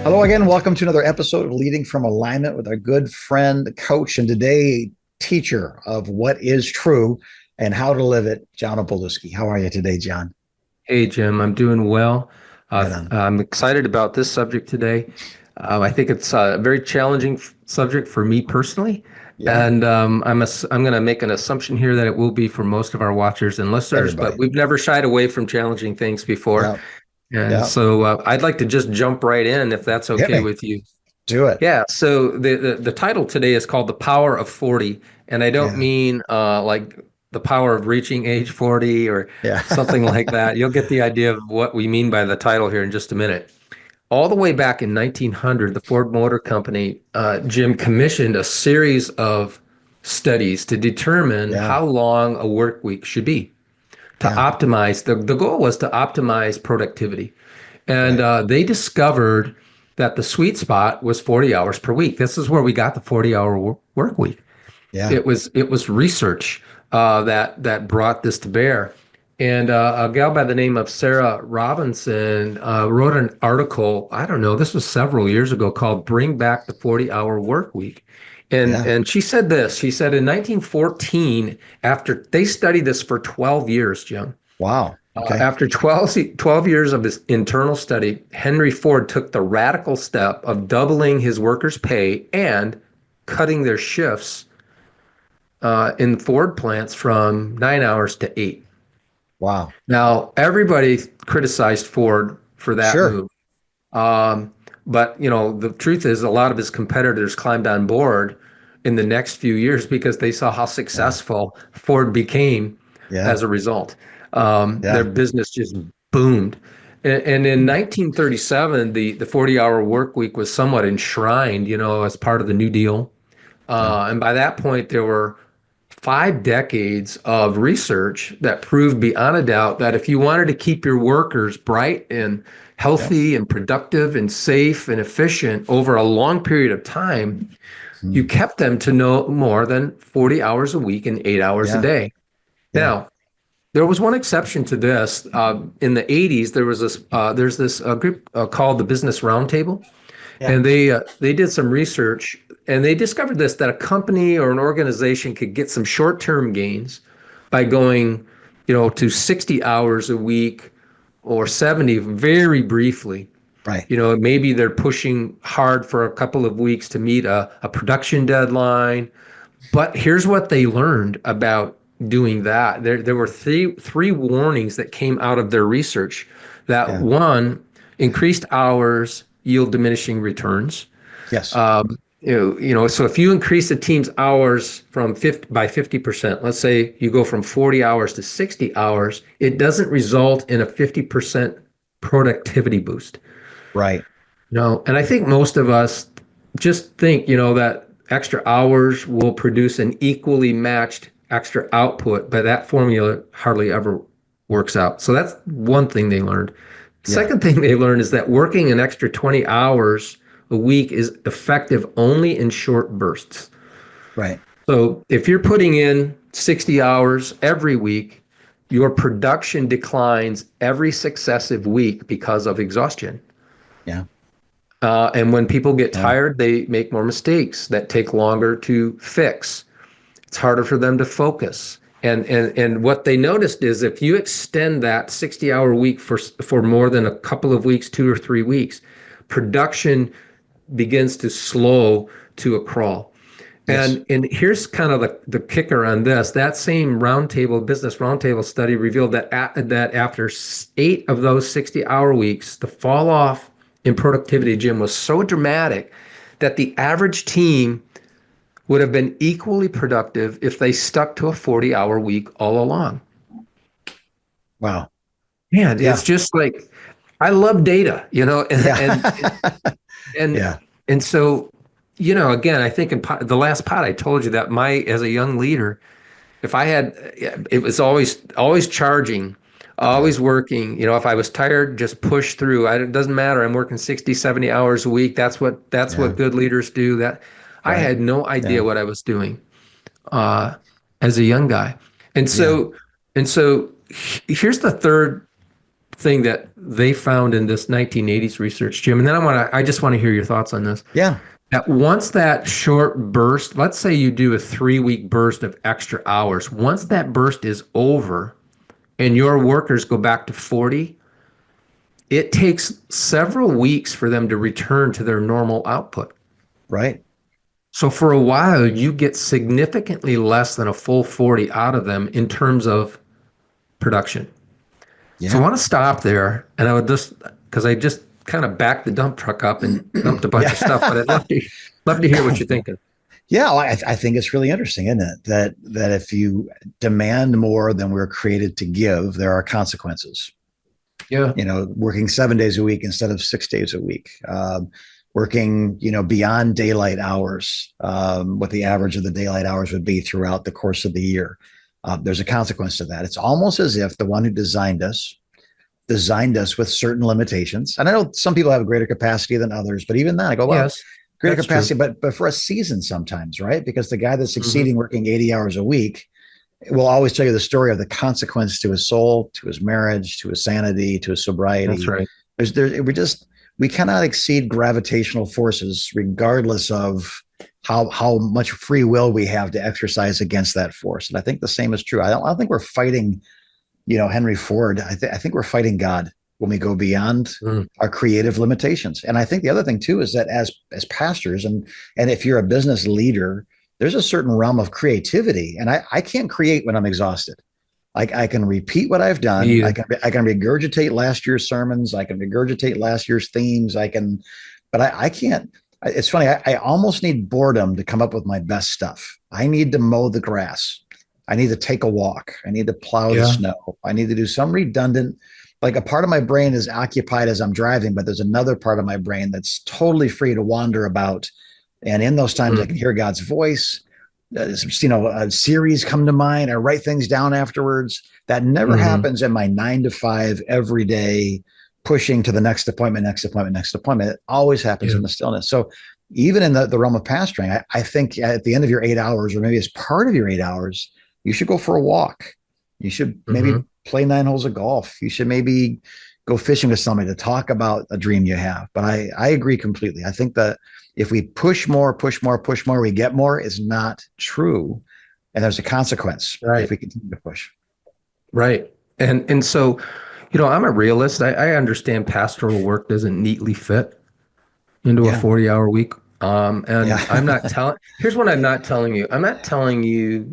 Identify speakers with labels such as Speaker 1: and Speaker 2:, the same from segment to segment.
Speaker 1: Hello again. Welcome to another episode of Leading from Alignment with our good friend, coach, and today teacher of what is true and how to live it, John Opoluski. How are you today, John?
Speaker 2: Hey, Jim, I'm doing well.
Speaker 1: Right on.
Speaker 2: I'm excited about this subject today. I think it's a very challenging subject for me personally,
Speaker 1: Yeah,
Speaker 2: and I'm going to make an assumption here that it will be for most of our watchers and listeners. But
Speaker 1: everybody.
Speaker 2: we've never shied away from challenging things before,
Speaker 1: Yeah,
Speaker 2: and
Speaker 1: yeah.
Speaker 2: so I'd like to just jump right in if that's
Speaker 1: Hit
Speaker 2: okay
Speaker 1: me.
Speaker 2: with you.
Speaker 1: Do it.
Speaker 2: Yeah. So the title today is called "The Power of 40," and I don't
Speaker 1: Yeah,
Speaker 2: mean like the power of reaching age 40 or
Speaker 1: yeah.
Speaker 2: something like that. You'll get the idea of what we mean by the title here in just a minute. All the way back in 1900, the Ford Motor Company, Jim, commissioned a series of studies to determine
Speaker 1: Yeah,
Speaker 2: how long a work week should be to
Speaker 1: yeah.
Speaker 2: optimize. The goal was to optimize productivity. And
Speaker 1: Right.
Speaker 2: they discovered that the sweet spot was 40 hours per week. This is where we got the 40-hour work week.
Speaker 1: Yeah.
Speaker 2: It was research that brought this to bear. And a gal by the name of Sarah Robinson wrote an article, I don't know, this was several years ago, called Bring Back the 40-Hour Work Week. And
Speaker 1: Yeah.
Speaker 2: and she said this. She said in 1914, after they studied this for 12 years, Jim,
Speaker 1: Wow. Okay.
Speaker 2: after 12 years of his internal study, Henry Ford took the radical step of doubling his workers' pay and cutting their shifts in Ford plants from 9 hours to eight.
Speaker 1: Wow.
Speaker 2: Now, everybody criticized Ford for that
Speaker 1: Sure.
Speaker 2: move. Um, but, the truth is, a lot of his competitors climbed on board in the next few years because they saw how
Speaker 1: Yeah.
Speaker 2: successful Ford became
Speaker 1: Yeah.
Speaker 2: as a result. Their
Speaker 1: Yeah.
Speaker 2: business just boomed. And in 1937, the 40-hour work week was somewhat enshrined, as part of the New Deal.
Speaker 1: Yeah.
Speaker 2: And by that point, there were 5 decades of research that proved beyond a doubt that if you wanted to keep your workers bright and
Speaker 1: Yep.
Speaker 2: healthy and productive and safe and efficient over a long period of time, you
Speaker 1: Mm.
Speaker 2: kept them to no more than 40 hours a week and 8 hours a
Speaker 1: Yeah.
Speaker 2: day.
Speaker 1: Yeah.
Speaker 2: Now, there was one exception to this. In the 80s, there's this group called the Business Roundtable,
Speaker 1: Yeah.
Speaker 2: and they did some research and they discovered this that a company or an organization could get some short-term gains by going, to 60 hours a week or 70 very briefly.
Speaker 1: Right.
Speaker 2: Maybe they're pushing hard for a couple of weeks to meet a production deadline. But here's what they learned about doing that. There were three warnings that came out of their research. That
Speaker 1: Yeah.
Speaker 2: one, increased hours yield diminishing returns.
Speaker 1: Yes.
Speaker 2: So if you increase the team's hours from 50 by 50%, let's say you go from 40 hours to 60 hours, it doesn't result in a 50% productivity boost.
Speaker 1: Right.
Speaker 2: And I think most of us just think, that extra hours will produce an equally matched extra output, but that formula hardly ever works out. So that's one thing they learned.
Speaker 1: Yeah.
Speaker 2: Second thing they learned is that working an extra 20 hours a week is effective only in short bursts.
Speaker 1: Right.
Speaker 2: So if you're putting in 60 hours every week, your production declines every successive week because of exhaustion.
Speaker 1: Yeah.
Speaker 2: And when people get
Speaker 1: Yeah.
Speaker 2: tired, they make more mistakes that take longer to fix. It's harder for them to focus. And what they noticed is if you extend that 60-hour week for more than a couple of weeks, 2 or 3 weeks, production begins to slow to a crawl.
Speaker 1: Yes.
Speaker 2: And here's kind of the kicker on this. That same business roundtable study revealed that after 8 of those 60-hour weeks, the fall off in productivity, Jim, was so dramatic that the average team would have been equally productive if they stuck to a 40-hour week all along.
Speaker 1: Wow.
Speaker 2: Man, it's
Speaker 1: Yeah.
Speaker 2: just like I love data, and
Speaker 1: Yeah.
Speaker 2: and
Speaker 1: Yeah.
Speaker 2: and so, again, I think in the last pod I told you that as a young leader, if I had, it was always charging,
Speaker 1: Yeah.
Speaker 2: always working. If I was tired, just push through. It doesn't matter. I'm working 60, 70 hours a week. That's what
Speaker 1: Yeah.
Speaker 2: good leaders do. That I
Speaker 1: Right.
Speaker 2: had no idea
Speaker 1: Yeah.
Speaker 2: what I was doing uh, as a young guy. And
Speaker 1: Yeah.
Speaker 2: so and so here's the third thing that they found in this 1980s research, Jim, and then I just want to hear your thoughts on this.
Speaker 1: Yeah.
Speaker 2: That once that short burst, let's say you do a 3-week burst of extra hours, once that burst is over and your workers go back to 40, it takes several weeks for them to return to their normal output.
Speaker 1: Right.
Speaker 2: So for a while, you get significantly less than a full 40 out of them in terms of production. So I
Speaker 1: Yeah.
Speaker 2: want to stop there, and I would because I just kind of backed the dump truck up and dumped a bunch of stuff, but I'd love to hear what you're thinking.
Speaker 1: Yeah, well, I think it's really interesting, isn't it? That if you demand more than we're created to give, there are consequences.
Speaker 2: Yeah.
Speaker 1: Working 7 days a week instead of 6 days a week, working, beyond daylight hours, what the average of the daylight hours would be throughout the course of the year. There's a consequence to that. It's almost as if the one who designed us with certain limitations. And I know some people have a greater capacity than others, but even then I go, well,
Speaker 2: Yes,
Speaker 1: greater
Speaker 2: that's true.
Speaker 1: capacity, but for a season sometimes, right? Because the guy that's
Speaker 2: Hmm.
Speaker 1: succeeding working 80 hours a week will always tell you the story of the consequence to his soul, to his marriage, to his sanity, to his
Speaker 2: That's
Speaker 1: sobriety.
Speaker 2: right.
Speaker 1: We cannot exceed gravitational forces, regardless of how much free will we have to exercise against that force. And I think the same is true. I don't think we're fighting, Henry Ford. I think we're fighting God when we go beyond
Speaker 2: Mm.
Speaker 1: our creative limitations. And I think the other thing too is that as pastors and if you're a business leader, there's a certain realm of creativity, and I can't create when I'm exhausted. I can repeat what I've
Speaker 2: Me
Speaker 1: done. I
Speaker 2: either.
Speaker 1: can I can regurgitate last year's sermons. I can regurgitate last year's themes. But I can't. It's funny. I almost need boredom to come up with my best stuff. I need to mow the grass. I need to take a walk. I need to plow the
Speaker 2: Yeah.
Speaker 1: snow. I need to do some redundant. Like a part of my brain is occupied as I'm driving, but there's another part of my brain that's totally free to wander about. And in those times, I
Speaker 2: Mm.
Speaker 1: can hear God's voice. A series come to mind. I write things down afterwards. That never
Speaker 2: Hmm.
Speaker 1: happens in my 9 to 5 every day, pushing to the next appointment, next appointment, next appointment. It always happens
Speaker 2: Yeah.
Speaker 1: in the stillness. So even in the realm of pastoring, I think at the end of your 8 hours, or maybe as part of your 8 hours, you should go for a walk. You should
Speaker 2: Hmm.
Speaker 1: maybe play 9 holes of golf. You should maybe go fishing with somebody to talk about a dream you have. But I agree completely. I think that if we push more, push more, push more, we get more is not true. And there's a consequence if
Speaker 2: Right.
Speaker 1: we continue to push.
Speaker 2: Right. And so, I'm a realist. I understand pastoral work doesn't neatly fit into a
Speaker 1: Yeah.
Speaker 2: 40-hour week. And I'm
Speaker 1: Yeah.
Speaker 2: not telling, here's what I'm not telling you. I'm not telling you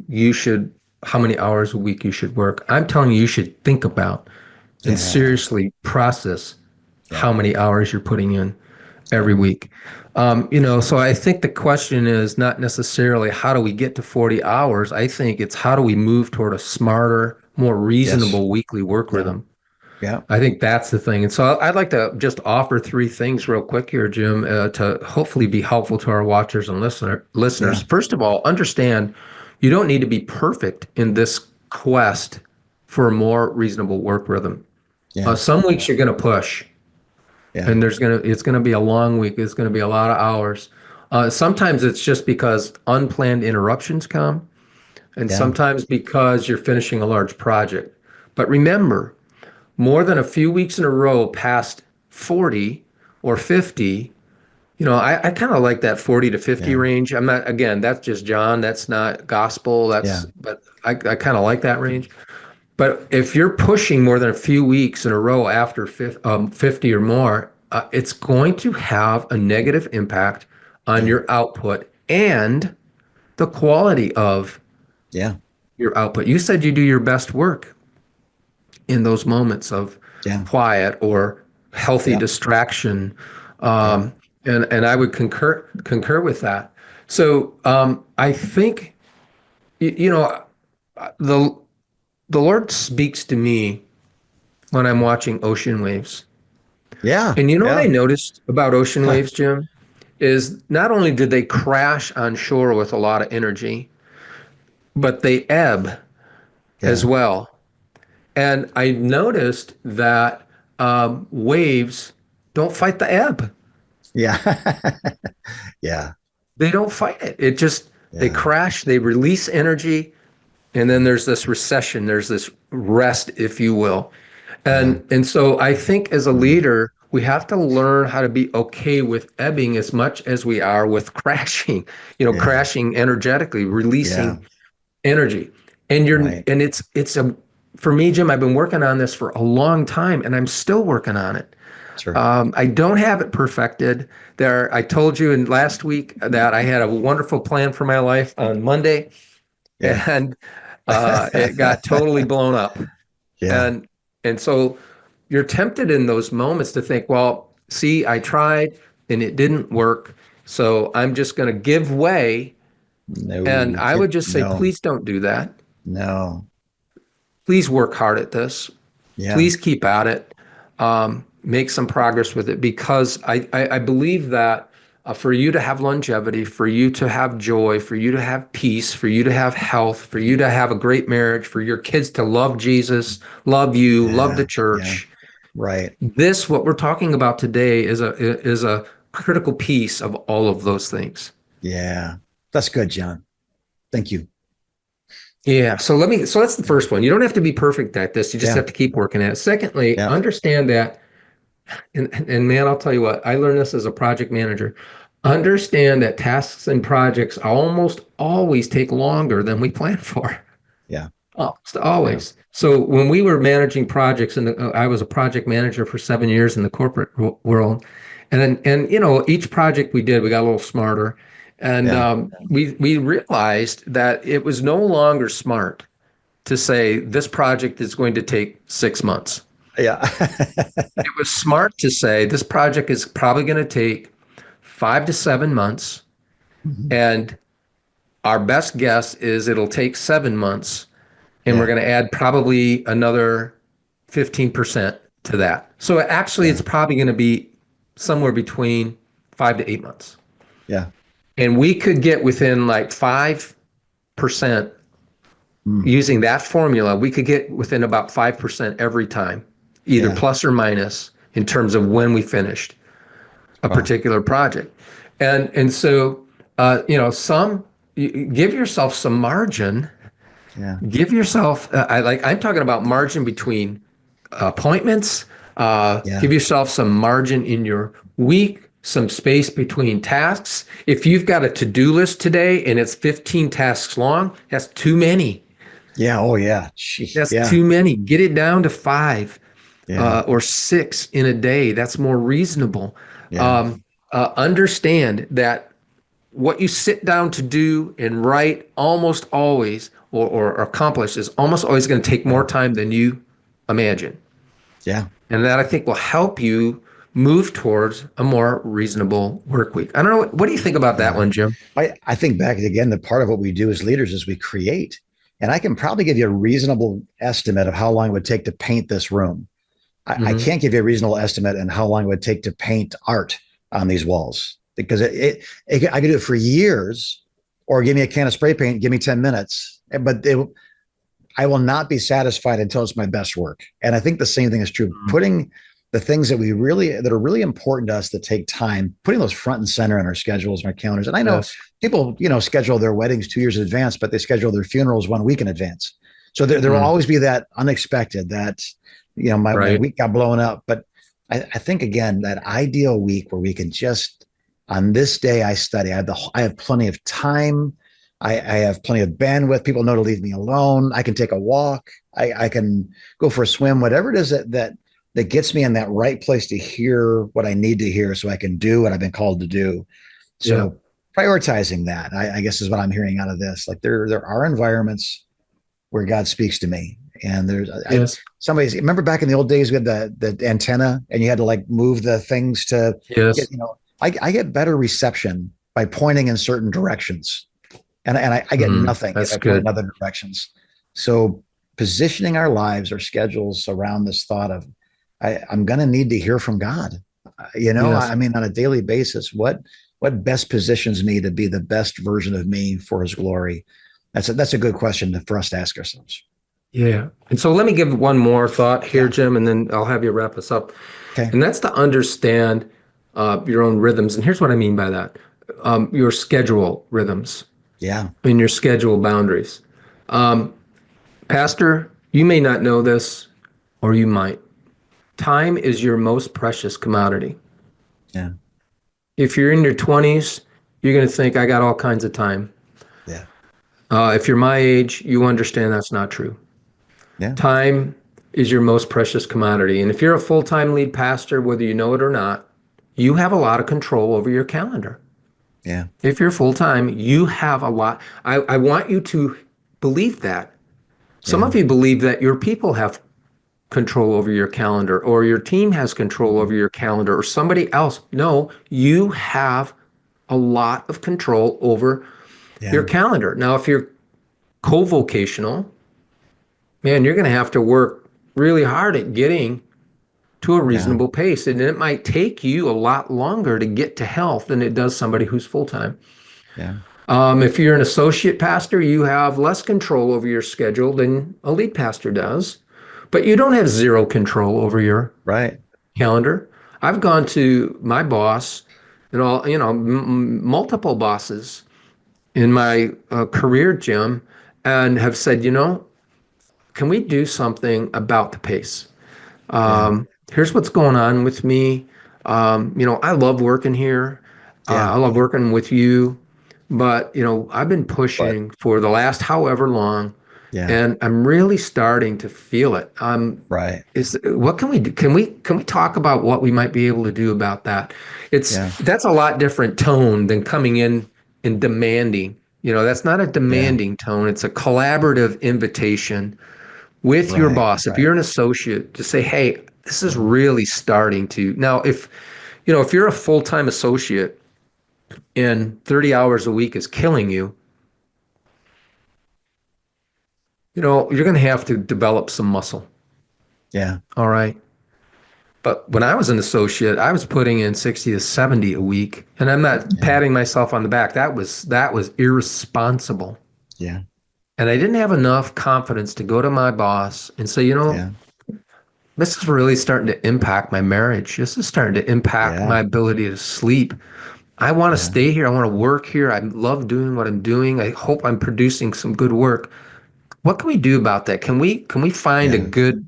Speaker 2: how many hours a week you should work. I'm telling you should think about and
Speaker 1: Yeah.
Speaker 2: seriously process
Speaker 1: Yeah.
Speaker 2: how many hours you're putting in every
Speaker 1: Yeah.
Speaker 2: week. So I think the question is not necessarily how do we get to 40 hours? I think it's how do we move toward a smarter, more
Speaker 1: Yes.
Speaker 2: reasonable weekly work
Speaker 1: Yeah.
Speaker 2: rhythm.
Speaker 1: Yeah.
Speaker 2: I think that's the thing. And so I'd like to just offer three things real quick here, Jim, to hopefully be helpful to our watchers and listeners.
Speaker 1: Yeah.
Speaker 2: First of all, understand you don't need to be perfect in this quest for a more reasonable work rhythm.
Speaker 1: Yeah.
Speaker 2: Some weeks you're going to push,
Speaker 1: Yeah.
Speaker 2: and it's gonna be a long week. It's gonna be a lot of hours. Sometimes it's just because unplanned interruptions come, and
Speaker 1: Yeah.
Speaker 2: sometimes because you're finishing a large project. But remember, more than a few weeks in a row past 40 or 50, I kind of like that 40 to 50
Speaker 1: Yeah.
Speaker 2: range. I'm not, again, that's just John. That's not gospel.
Speaker 1: Yeah.
Speaker 2: But I kind of like that range. But if you're pushing more than a few weeks in a row after 50 or more, it's going to have a negative impact on
Speaker 1: Yeah.
Speaker 2: your output and the quality of
Speaker 1: Yeah.
Speaker 2: your output. You said you do your best work in those moments of
Speaker 1: Yeah.
Speaker 2: quiet or healthy
Speaker 1: Yeah.
Speaker 2: distraction,
Speaker 1: Yeah.
Speaker 2: um, and I would concur with that. So I think you know the the Lord speaks to me when I'm watching ocean waves.
Speaker 1: Yeah.
Speaker 2: And you know what I
Speaker 1: Yeah.
Speaker 2: noticed about ocean waves, Jim, is not only did they crash on shore with a lot of energy, but they ebb as
Speaker 1: Yeah.
Speaker 2: well. And I noticed that waves don't fight the ebb.
Speaker 1: Yeah. Yeah.
Speaker 2: They don't fight it. They
Speaker 1: Yeah.
Speaker 2: crash, they release energy, and then there's this recession, there's this rest, if you will.
Speaker 1: Yeah.
Speaker 2: And so I think as a
Speaker 1: Mm.
Speaker 2: leader, we have to learn how to be okay with ebbing as much as we are with crashing,
Speaker 1: Yeah.
Speaker 2: crashing energetically,
Speaker 1: Yeah.
Speaker 2: releasing energy.
Speaker 1: Right.
Speaker 2: And it's a for me, Jim, I've been working on this for a long time and I'm still working on it.
Speaker 1: Sure.
Speaker 2: I don't have it perfected. I told you in last week that I had a wonderful plan for my life on Monday,
Speaker 1: Yeah.
Speaker 2: and it got totally blown up.
Speaker 1: Yeah.
Speaker 2: And so you're tempted in those moments to think, well, see, I tried and it didn't work, so I'm just going to give way. And
Speaker 1: No.
Speaker 2: I would just say,
Speaker 1: No.
Speaker 2: please don't do that.
Speaker 1: No.
Speaker 2: Please work hard at this.
Speaker 1: Yeah.
Speaker 2: Please keep at it. Make some progress with it, because I believe that for you to have longevity, for you to have joy, for you to have peace, for you to have health, for you to have a great marriage, for your kids to love Jesus, love you, love the
Speaker 1: Yeah. Yeah.
Speaker 2: church,
Speaker 1: Right.
Speaker 2: what we're talking about today is a critical piece of all of those things.
Speaker 1: Yeah. That's good, John. Thank you.
Speaker 2: Yeah. So that's the
Speaker 1: Yeah.
Speaker 2: first one. You don't have to be perfect at this. You just
Speaker 1: Yeah.
Speaker 2: have to keep working at it. Secondly,
Speaker 1: Yeah.
Speaker 2: understand that, and man, I'll tell you what, I learned this as a project manager. Understand that tasks and projects almost always take longer than we plan for.
Speaker 1: Yeah.
Speaker 2: Almost
Speaker 1: Yeah.
Speaker 2: always. So when we were managing projects, and I was a project manager for 7 years in the corporate world, and each project we did, we got a little smarter, and
Speaker 1: Yeah.
Speaker 2: we realized that it was no longer smart to say this project is going to take 6 months.
Speaker 1: Yeah.
Speaker 2: It was smart to say this project is probably going to take 5 to 7 months,
Speaker 1: Mhm.
Speaker 2: and our best guess is it'll take 7 months, and we're
Speaker 1: Yeah.
Speaker 2: going to add probably another 15% to that. So actually,
Speaker 1: Yeah.
Speaker 2: it's probably going to be somewhere between 5 to 8 months.
Speaker 1: Yeah.
Speaker 2: And we could get within like 5%
Speaker 1: Mm.
Speaker 2: using that formula. We could get within about 5% every time, either
Speaker 1: Yeah.
Speaker 2: plus or minus in terms of when we finished a
Speaker 1: Wow.
Speaker 2: particular project. And so, give yourself some margin.
Speaker 1: Yeah.
Speaker 2: Give yourself, I'm talking about margin between appointments.
Speaker 1: Yeah.
Speaker 2: Give yourself some margin in your week, some space between tasks. If you've got a to-do list today and it's 15 tasks long, that's too many.
Speaker 1: Yeah. Oh, yeah. Gee.
Speaker 2: That's
Speaker 1: Yeah.
Speaker 2: too many. Get it down to five
Speaker 1: Yeah.
Speaker 2: or six in a day. That's more reasonable.
Speaker 1: Yeah.
Speaker 2: Understand that what you sit down to do and write almost always or accomplish is almost always going to take more
Speaker 1: Yeah.
Speaker 2: time than you imagine.
Speaker 1: Yeah.
Speaker 2: And that, I think, will help you move towards a more reasonable work week. I don't know. What do you think about that
Speaker 1: Yeah.
Speaker 2: one, Jim?
Speaker 1: I think back again, the part of what we do as leaders is we create. And I can probably give you a reasonable estimate of how long it would take to paint this room. I
Speaker 2: Hmm.
Speaker 1: can't give you a reasonable estimate on how long it would take to paint art on these walls because I could do it for years, or give me a can of spray paint, give me 10 minutes, but I will not be satisfied until it's my best work. And I think the same thing is true. Putting the things that are really important to us that take time, putting those front and center in our schedules and our calendars. And I know
Speaker 2: Yes.
Speaker 1: people, schedule their weddings 2 years in advance, but they schedule their funerals 1 week in advance. So there will
Speaker 2: Mm,
Speaker 1: always be that unexpected that, my
Speaker 2: right.
Speaker 1: week got blown up. But I think again, that ideal week where we can just, on this day I study, I have plenty of time. I have plenty of bandwidth. People know to leave me alone. I can take a walk. I can go for a swim, whatever it is that gets me in that right place to hear what I need to hear so I can do what I've been called to do.
Speaker 2: Yeah.
Speaker 1: So prioritizing that, I guess, is what I'm hearing out of this. Like there are environments where God speaks to me. And
Speaker 2: Yes.
Speaker 1: somebody's, remember back in the old days, we had the antenna and you had to like move the things to get,
Speaker 2: Yes.
Speaker 1: I get better reception by pointing in certain directions. And I get nothing if
Speaker 2: That's
Speaker 1: I point in
Speaker 2: good.
Speaker 1: other directions. So positioning our lives, our schedules around this thought of, I'm going to need to hear from God.
Speaker 2: Yes.
Speaker 1: I mean, on a daily basis, what best positions me to be the best version of me for His glory? That's a good question for us to ask ourselves.
Speaker 2: Yeah. And so let me give one more thought here,
Speaker 1: Yeah.
Speaker 2: Jim, and then I'll have you wrap us up.
Speaker 1: Okay.
Speaker 2: And that's to understand your own rhythms. And here's what I mean by that: your schedule rhythms
Speaker 1: Yeah.
Speaker 2: and your schedule boundaries. Um, Pastor, you may not know this, or you might. Time is your most precious commodity.
Speaker 1: Yeah.
Speaker 2: If you're in your 20s, you're going to think, I got all kinds of time.
Speaker 1: Yeah.
Speaker 2: If you're my age, you understand that's not true.
Speaker 1: Yeah.
Speaker 2: Time is your most precious commodity. And if you're a full-time lead pastor, whether you know it or not, you have a lot of control over your calendar.
Speaker 1: Yeah.
Speaker 2: If you're full-time, you have a lot. I want you to believe that. Some
Speaker 1: Yeah.
Speaker 2: of you believe that your people have control over your calendar or your team has control over your calendar or somebody else. No, you have a lot of control over your
Speaker 1: Yeah.
Speaker 2: calendar. Now, if you're co-vocational, man, you're going to have to work really hard at getting to a
Speaker 1: Yeah.
Speaker 2: reasonable pace. And it might take you a lot longer to get to health than it does somebody who's full-time.
Speaker 1: Yeah.
Speaker 2: If you're an associate pastor, you have less control over your schedule than a lead pastor does, but you don't have zero control over your
Speaker 1: Right.
Speaker 2: calendar. I've gone to my boss and all, multiple bosses in my career, Jim, and have said, can we do something about the pace?
Speaker 1: Yeah.
Speaker 2: Here's what's going on with me. I love working here.
Speaker 1: Yeah.
Speaker 2: I love working with you, but I've been
Speaker 1: But
Speaker 2: pushing for the last however long,
Speaker 1: yeah.
Speaker 2: and I'm really starting to feel it.
Speaker 1: Right.
Speaker 2: Is what can we do? Can we talk about what we might be able to do about that?
Speaker 1: Yeah.
Speaker 2: That's a lot different tone than coming in and demanding. That's not a
Speaker 1: Yeah.
Speaker 2: demanding tone. It's a collaborative invitation with your
Speaker 1: Right.
Speaker 2: boss. If
Speaker 1: Right.
Speaker 2: you're an associate, to say, hey, this is
Speaker 1: Yeah.
Speaker 2: really starting to. Now, if you're a full-time associate and 30 hours a week is killing you, you're going to have to develop some muscle.
Speaker 1: Yeah.
Speaker 2: All right. But when I was an associate, I was putting in 60 to 70 a week, and I'm not
Speaker 1: Yeah.
Speaker 2: patting myself on the back. That was irresponsible.
Speaker 1: Yeah.
Speaker 2: And I didn't have enough confidence to go to my boss and say,
Speaker 1: Yeah.
Speaker 2: this is really starting to impact my marriage. This is starting to impact my
Speaker 1: Yeah.
Speaker 2: ability to sleep. I want to
Speaker 1: Yeah.
Speaker 2: stay here. I want to work here. I love doing what I'm doing. I hope I'm producing some good work. What can we do about that? Can we find a
Speaker 1: Yeah.
Speaker 2: good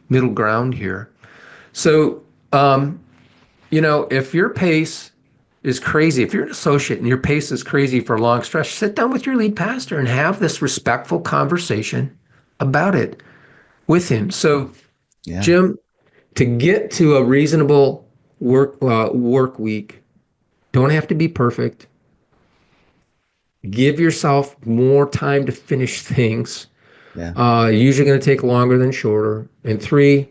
Speaker 2: middle ground here? So, if your pace is crazy, if you're an associate and your pace is crazy for a long stretch, sit down with your lead pastor and have this respectful conversation about it with him. So,
Speaker 1: Yeah.
Speaker 2: Jim, to get to a reasonable work week, don't have to be perfect. Give yourself more time to finish things.
Speaker 1: Yeah.
Speaker 2: Usually going to take longer than shorter. And three,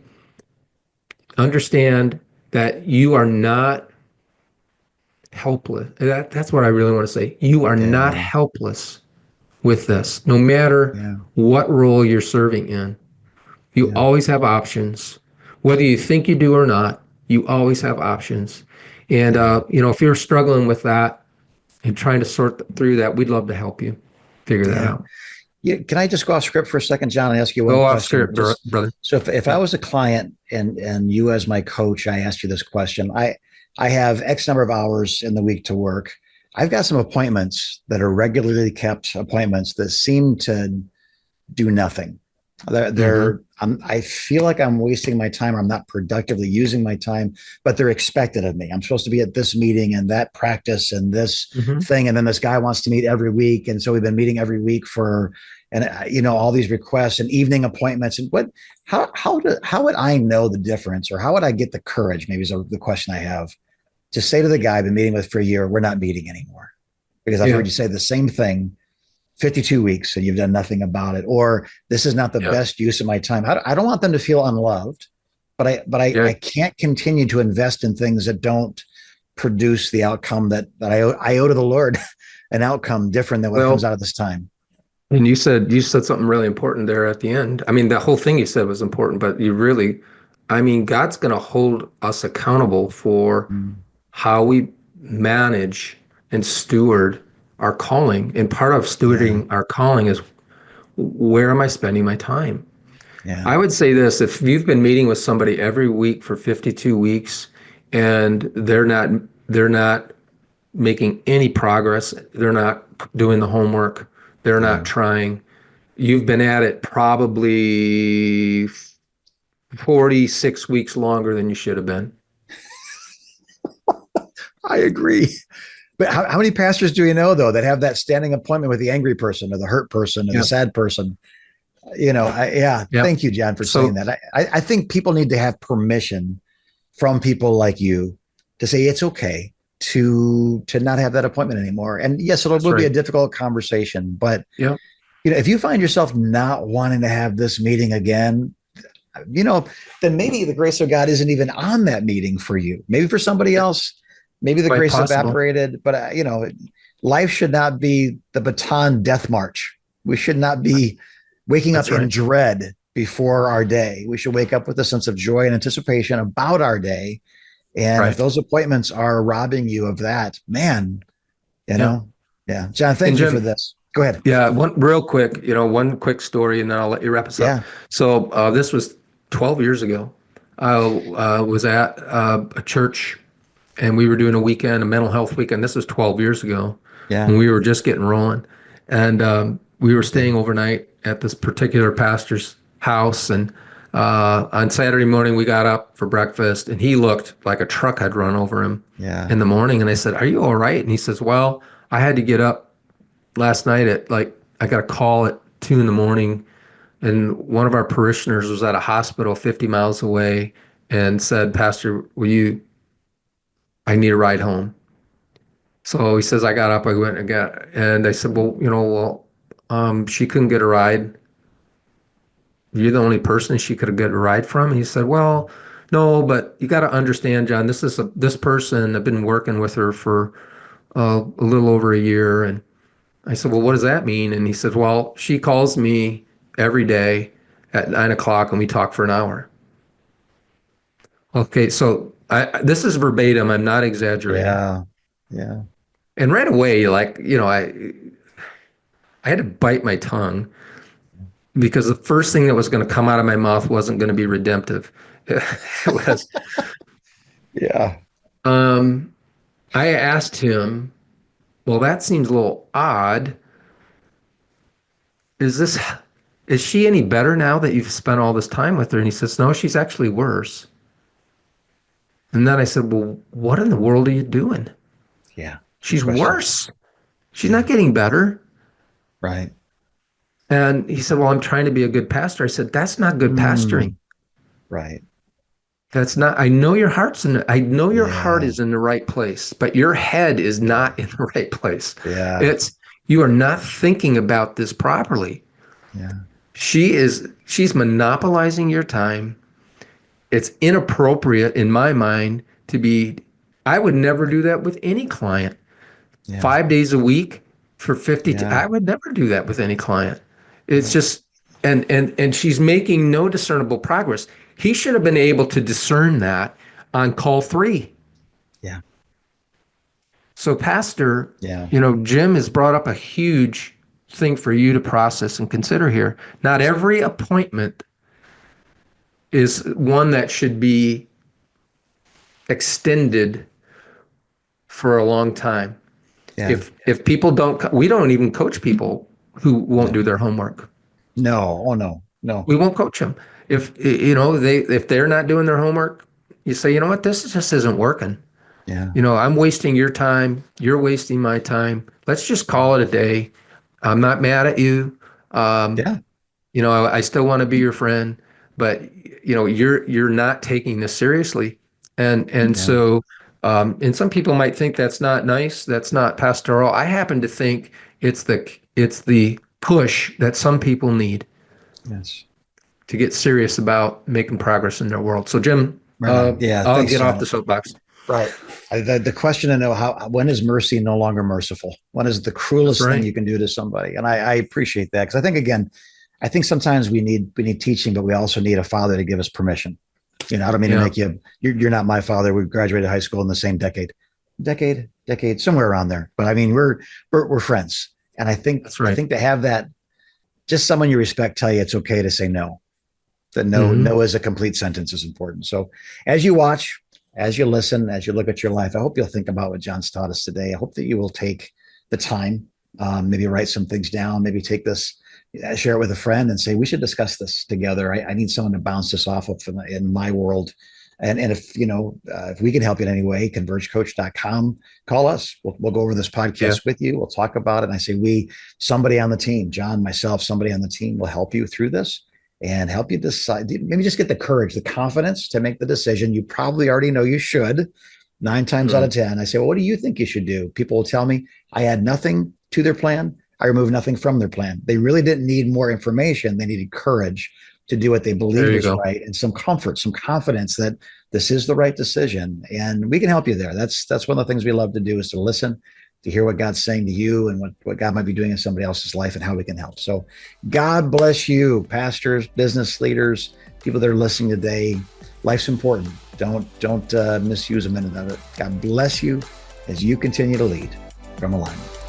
Speaker 2: understand that you are not helpless. That's what I really want to say. You are not
Speaker 1: Yeah.
Speaker 2: helpless with this, no matter
Speaker 1: Yeah.
Speaker 2: what role you're serving in. You
Speaker 1: Yeah.
Speaker 2: always have options. Whether you think you do or not, you always have options. And,
Speaker 1: Yeah.
Speaker 2: if you're struggling with that and trying to sort through that, we'd love to help you figure that
Speaker 1: Yeah.
Speaker 2: out.
Speaker 1: Yeah. Can I just go off script for a second, John, and ask you one
Speaker 2: Go off
Speaker 1: question?
Speaker 2: script,
Speaker 1: Just
Speaker 2: brother.
Speaker 1: so if I
Speaker 2: Yeah.
Speaker 1: was a client and you as my coach, I asked you this question. I have X number of hours in the week to work. I've got some appointments that are regularly kept appointments that seem to do nothing.
Speaker 2: Mm-hmm.
Speaker 1: I feel like I'm wasting my time or I'm not productively using my time, but they're expected of me. I'm supposed to be at this meeting and that practice and this
Speaker 2: Mm-hmm.
Speaker 1: thing. And then this guy wants to meet every week. And so we've been meeting every week and all these requests and evening appointments. And how would I know the difference, or how would I get the courage? Maybe is the question I have, to say to the guy I've been meeting with for a year, we're not meeting anymore, because I've
Speaker 2: Yeah.
Speaker 1: heard you say the same thing 52 weeks and you've done nothing about it, or this is not the
Speaker 2: Yeah.
Speaker 1: best use of my time. I don't want them to feel unloved, but
Speaker 2: Yeah.
Speaker 1: I can't continue to invest in things that don't produce the outcome that I owe to the Lord, an outcome different than what comes
Speaker 2: Well,
Speaker 1: out of this time.
Speaker 2: and you said something really important there at the end. I mean, the whole thing you said was important, but God's going to hold us accountable for
Speaker 1: Mm,
Speaker 2: how we manage and steward our calling. And part of
Speaker 1: yeah.
Speaker 2: stewarding our calling is, where am I spending my time?
Speaker 1: Yeah.
Speaker 2: I would say this: if you've been meeting with somebody every week for 52 weeks and they're not making any progress, they're not doing the homework, they're
Speaker 1: Yeah.
Speaker 2: not trying, you've been at it probably 46 weeks longer than you should have been.
Speaker 1: I agree. But how many pastors do you know, though, that have that standing appointment with the angry person or the hurt person or the
Speaker 2: Yeah.
Speaker 1: sad person? Yeah.
Speaker 2: Yeah.
Speaker 1: Thank you, John, for saying that. I think people need to have permission from people like you to say it's okay to not have that appointment anymore. And yes, will be a difficult conversation, but
Speaker 2: yeah.
Speaker 1: If you find yourself not wanting to have this meeting again, then maybe the grace of God isn't even on that meeting for you. Maybe for somebody else, maybe the grace evaporated. But life should not be the baton death march. We should not be waking up in dread before our day. We should wake up with a sense of joy and anticipation about our day. And if those appointments are robbing you of that, man, John, thank you for this. Go ahead.
Speaker 2: Yeah, one quick story, and then I'll let you wrap us up. So this was 12 years ago. I was at a church, and we were doing a mental health weekend. This was 12 years ago.
Speaker 1: Yeah.
Speaker 2: And we were just getting rolling. And we were staying overnight at this particular pastor's house. And on Saturday morning, we got up for breakfast, and he looked like a truck had run over him in the morning. And I said, "Are you all right?" And he says, "Well, I had to get up last night I got a call at 2 a.m, and one of our parishioners was at a hospital 50 miles away and said, 'Pastor, I need a ride home.'" So he says, I got up, I went and I said, she couldn't get a ride. You're the only person she could get a ride from? And he said, "Well, no, but you got to understand, John, this person, I've been working with her for a little over a year." And I said, "Well, what does that mean?" And he said, "Well, she calls me every day at 9 o'clock and we talk for an hour." Okay, so this is verbatim. I'm not exaggerating.
Speaker 1: Yeah.
Speaker 2: And right away, I had to bite my tongue because the first thing that was going to come out of my mouth wasn't going to be redemptive. It was.
Speaker 1: Yeah.
Speaker 2: I asked him, "Well, that seems a little odd. Is she any better now that you've spent all this time with her?" And he says, "No, she's actually worse." And then I said, "Well, what in the world are you doing?"
Speaker 1: Yeah.
Speaker 2: "She's worse. She's not getting better."
Speaker 1: Right.
Speaker 2: And he said, "Well, I'm trying to be a good pastor." I said, "That's not good pastoring."
Speaker 1: Right.
Speaker 2: That's not, I know your heart is in the right place, but your head is not in the right place.
Speaker 1: Yeah.
Speaker 2: You are not thinking about this properly.
Speaker 1: Yeah.
Speaker 2: She's monopolizing your time. It's inappropriate in my mind I would never do that with any client. 5 days a week for 50, I would never do that with any client. It's just, and she's making no discernible progress. He should have been able to discern that on call 3.
Speaker 1: Yeah.
Speaker 2: So Pastor, Jim has brought up a huge thing for you to process and consider here. Not every appointment is one that should be extended for a long time. Yeah. If people we don't even coach people who won't do their homework.
Speaker 1: No. Oh, no.
Speaker 2: We won't coach them. If they're not doing their homework, you say, "You know what, this just isn't working.
Speaker 1: Yeah.
Speaker 2: I'm wasting your time. You're wasting my time. Let's just call it a day. I'm not mad at you. I still want to be your friend, but you're not taking this seriously." So, and some people might think that's not nice. That's not pastoral. I happen to think it's the push that some people need.
Speaker 1: Yes.
Speaker 2: To get serious about making progress in their world. So, Jim, I'll get off the soapbox.
Speaker 1: Right. The question to know when is mercy no longer merciful? When is the cruelest thing you can do to somebody? And I appreciate that, because I think sometimes we need teaching, but we also need a father to give us permission. I don't mean to make you're not my father. We graduated high school in the same decade, somewhere around there. But I mean, we're friends. And I think, I think to have that, just someone you respect tell you it's okay to say no. That no is a complete sentence is important. So as you watch, as you listen, as you look at your life, I hope you'll think about what John's taught us today. I hope that you will take the time, maybe write some things down, maybe take this share it with a friend and say, we should discuss this together. I need someone to bounce this off of in my world. And if, if we can help you in any way, convergecoach.com, call us. We'll go over this podcast with you. We'll talk about it. And I say, somebody on the team, John, myself, somebody on the team will help you through this and help you decide. Maybe just get the courage, the confidence to make the decision. You probably already know you should. 9 times out of 10, I say, well, what do you think you should do? People will tell me, I add nothing to their plan. I remove nothing from their plan. They really didn't need more information. They needed courage to do what they believe is right, and some comfort, some confidence that this is the right decision. And we can help you there. That's one of the things we love to do, is to listen, to hear what God's saying to you and what God might be doing in somebody else's life and how we can help. So God bless you, pastors, business leaders, people that are listening today. Life's important. Don't misuse a minute of it. God bless you as you continue to lead from alignment.